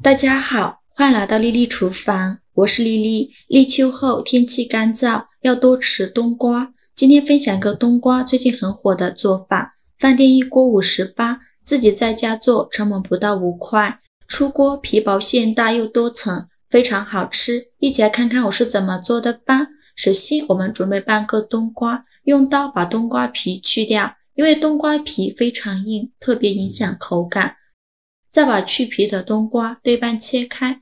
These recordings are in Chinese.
大家好，欢迎来到丽丽厨房，我是丽丽。立秋后天气干燥，要多吃冬瓜。今天分享个冬瓜最近很火的做法，饭店一锅58，自己在家做成本不到5块，出锅皮薄馅大又多层，非常好吃。一起来看看我是怎么做的吧。首先我们准备半个冬瓜，用刀把冬瓜皮去掉，因为冬瓜皮非常硬，特别影响口感。再把去皮的冬瓜对半切开，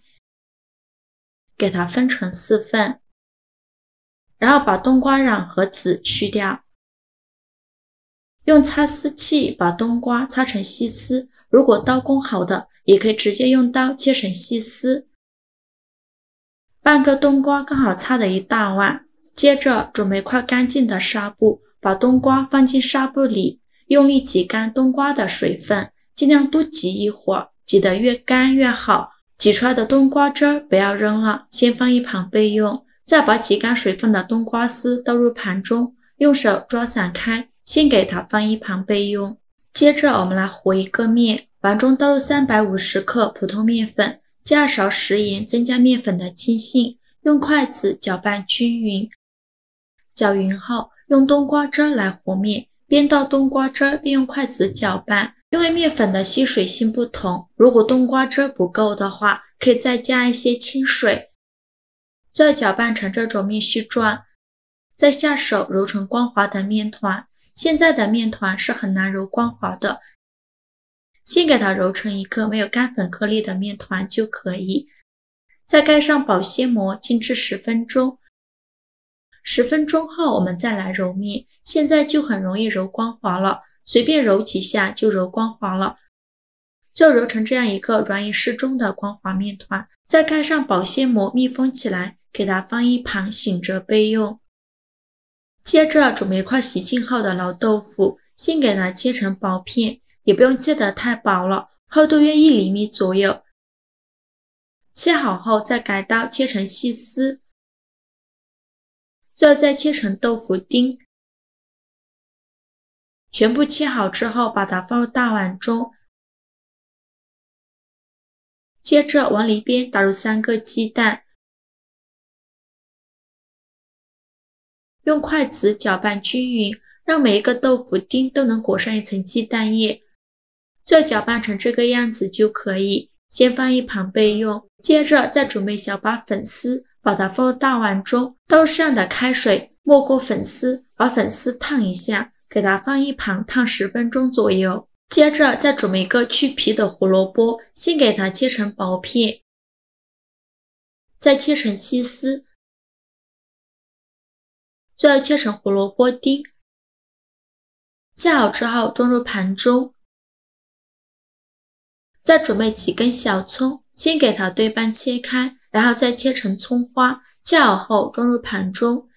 给它分成4份，然后把冬瓜瓤和籽去掉，用擦丝器把冬瓜擦成细丝，如果刀工好的也可以直接用刀切成细丝。半个冬瓜刚好擦的一大碗，接着准备块干净的纱布，把冬瓜放进纱布里，用力挤干冬瓜的水分，尽量多挤一会儿，挤得越干越好。挤出来的冬瓜汁不要扔了，先放一旁备用。再把挤干水分的冬瓜丝倒入盘中，用手抓散开，先给它放一旁备用。接着我们来和一个面，碗中倒入350克普通面粉，加2勺食盐，增加面粉的筋性，用筷子搅拌均匀。搅匀后，用冬瓜汁来和面，边倒冬瓜汁边用筷子搅拌。因为面粉的吸水性不同，如果冬瓜汁不够的话，可以再加一些清水。最后搅拌成这种面絮状，再下手揉成光滑的面团。现在的面团是很难揉光滑的，先给它揉成一个没有干粉颗粒的面团就可以。再盖上保鲜膜，静置10分钟。10分钟后我们再来揉面，现在就很容易揉光滑了。随便揉几下就揉光滑了，就揉成这样一个软硬适中的光滑面团，再盖上保鲜膜密封起来，给它放一旁醒着备用。接着准备一块洗净后的老豆腐，先给它切成薄片，也不用切得太薄了，厚度约1厘米左右。切好后再改刀切成细丝，最后再切成豆腐丁。全部切好之后，把它放入大碗中。接着往里边打入3个鸡蛋，用筷子搅拌均匀，让每一个豆腐丁都能裹上一层鸡蛋液。最后搅拌成这个样子就可以，先放一旁备用。接着再准备小把粉丝，把它放入大碗中，倒入适量的开水，没过粉丝，把粉丝烫一下。给它放一旁烫10分钟左右。接着再准备一个去皮的胡萝卜，先给它切成薄片，再切成细丝，最后切成胡萝卜丁。切好之后装入盘中。再准备几根小葱，先给它对半切开，然后再切成葱花，切好后装入盘中。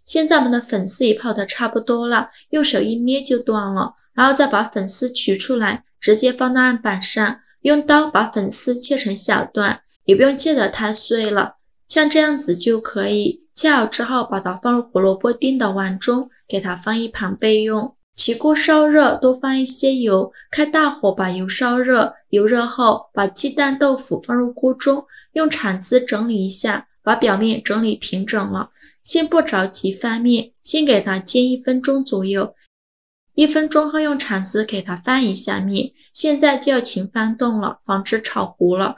现在我们的粉丝也泡得差不多了，用手一捏就断了，然后再把粉丝取出来，直接放到案板上，用刀把粉丝切成小段，也不用切得太碎了，像这样子就可以。切好之后把它放入胡萝卜丁的碗中，给它放一旁备用。起锅烧热，多放一些油，开大火把油烧热，油热后把鸡蛋豆腐放入锅中，用铲子整理一下，把表面整理平整了。先不着急翻面，先给它煎1分钟左右。1分钟后用铲子给它翻一下面，现在就要勤翻动了，防止炒糊了，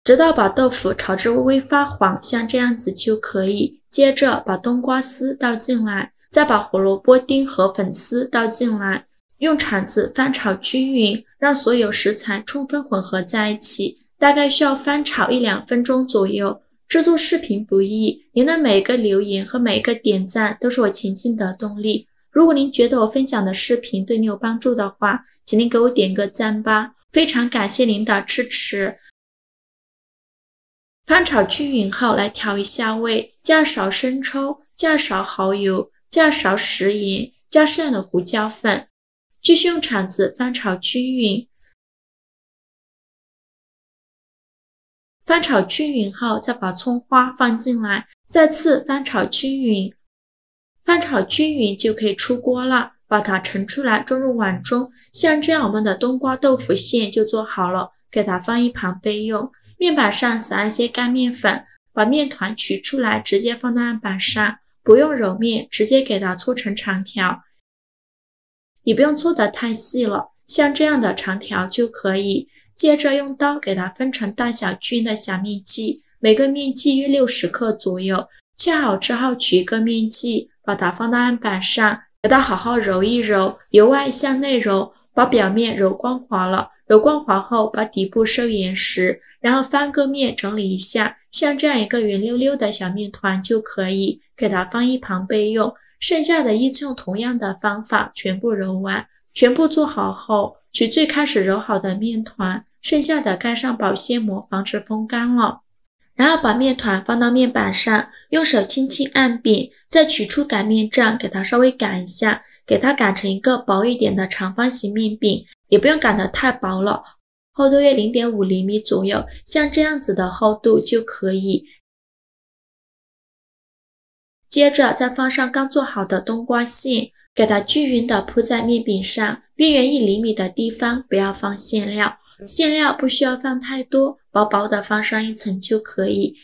直到把豆腐炒至微微发黄，像这样子就可以。接着把冬瓜丝倒进来，再把胡萝卜丁和粉丝倒进来，用铲子翻炒均匀，让所有食材充分混合在一起，大概需要翻炒1-2分钟左右。制作视频不易，您的每一个留言和每一个点赞都是我前进的动力。如果您觉得我分享的视频对你有帮助的话，请您给我点个赞吧，非常感谢您的支持。翻炒均匀后来调一下味，加2勺生抽，加2勺蚝油，加2勺食盐，加适量的胡椒粉，继续用铲子翻炒均匀。翻炒均匀后，再把葱花放进来，再次翻炒均匀。翻炒均匀就可以出锅了，把它盛出来装入碗中。像这样我们的冬瓜豆腐馅就做好了，给它放一旁备用。面板上撒一些干面粉，把面团取出来，直接放到案板上，不用揉面，直接给它搓成长条，也不用搓得太细了，像这样的长条就可以。接着用刀给它分成大小均的小面剂，每个面剂约60克左右。切好之后取一个面剂，把它放到案板上，给它好好揉一揉，由外向内揉，把表面揉光滑了。揉光滑后，把底部收严实，然后翻个面整理一下，像这样一个圆溜溜的小面团就可以，给它放一旁备用。剩下的依旧用同样的方法全部揉完。全部做好后，取最开始揉好的面团，剩下的盖上保鲜膜，防止风干了。然后把面团放到面板上，用手轻轻按扁，再取出擀面杖，给它稍微擀一下，给它擀成一个薄一点的长方形面饼，也不用擀得太薄了，厚度约 0.5 厘米左右，像这样子的厚度就可以。接着再放上刚做好的冬瓜馅，给它均匀的铺在面饼上，边缘1厘米的地方不要放馅料，馅料不需要放太多，薄薄的放上一层就可以。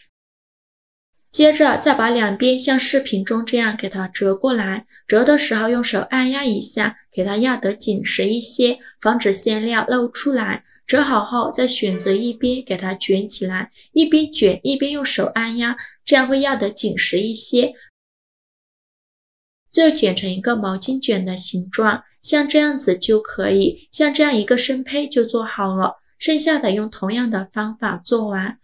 接着再把两边像视频中这样给它折过来，折的时候用手按压一下，给它压得紧实一些，防止馅料露出来。折好后再选择一边给它卷起来，一边卷一边用手按压，这样会压得紧实一些。最后卷成一个毛巾卷的形状，像这样子就可以，像这样一个生胚就做好了。剩下的用同样的方法做完。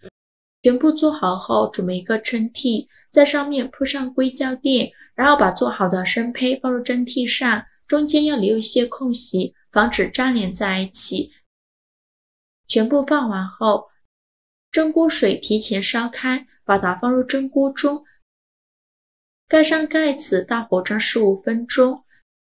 全部做好后，准备一个蒸屉，在上面铺上硅胶垫，然后把做好的生胚放入蒸屉上，中间要留一些空隙，防止粘连在一起。全部放完后，蒸锅水提前烧开，把它放入蒸锅中，盖上盖子，大火蒸15分钟。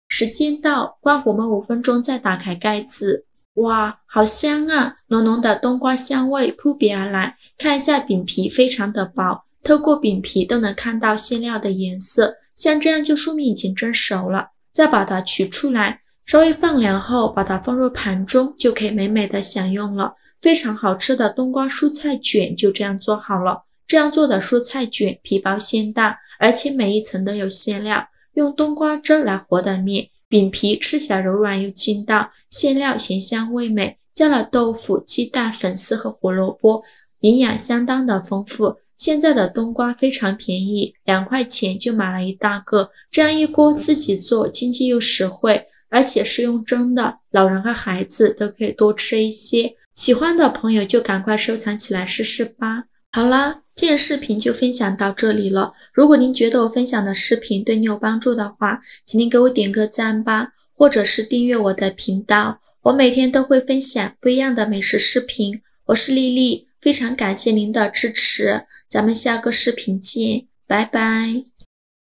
时间到，关火焖5分钟，再打开盖子。哇，好香啊！浓浓的冬瓜香味扑鼻而来。看一下饼皮非常的薄，透过饼皮都能看到馅料的颜色，像这样就说明已经蒸熟了。再把它取出来，稍微放凉后，把它放入盘中，就可以美美的享用了。非常好吃的冬瓜蔬菜卷就这样做好了。这样做的蔬菜卷皮薄馅大，而且每一层都有馅料，用冬瓜汁来和的面。饼皮吃起来柔软又筋道，馅料咸香味美，加了豆腐、鸡蛋、粉丝和胡萝卜，营养相当的丰富。现在的冬瓜非常便宜，2块钱就买了一大个，这样一锅自己做，经济又实惠，而且是用蒸的，老人和孩子都可以多吃一些。喜欢的朋友就赶快收藏起来试试吧。好啦，今天视频就分享到这里了。如果您觉得我分享的视频对你有帮助的话，请您给我点个赞吧，或者是订阅我的频道。我每天都会分享不一样的美食视频。我是丽丽，非常感谢您的支持，咱们下个视频见，拜拜。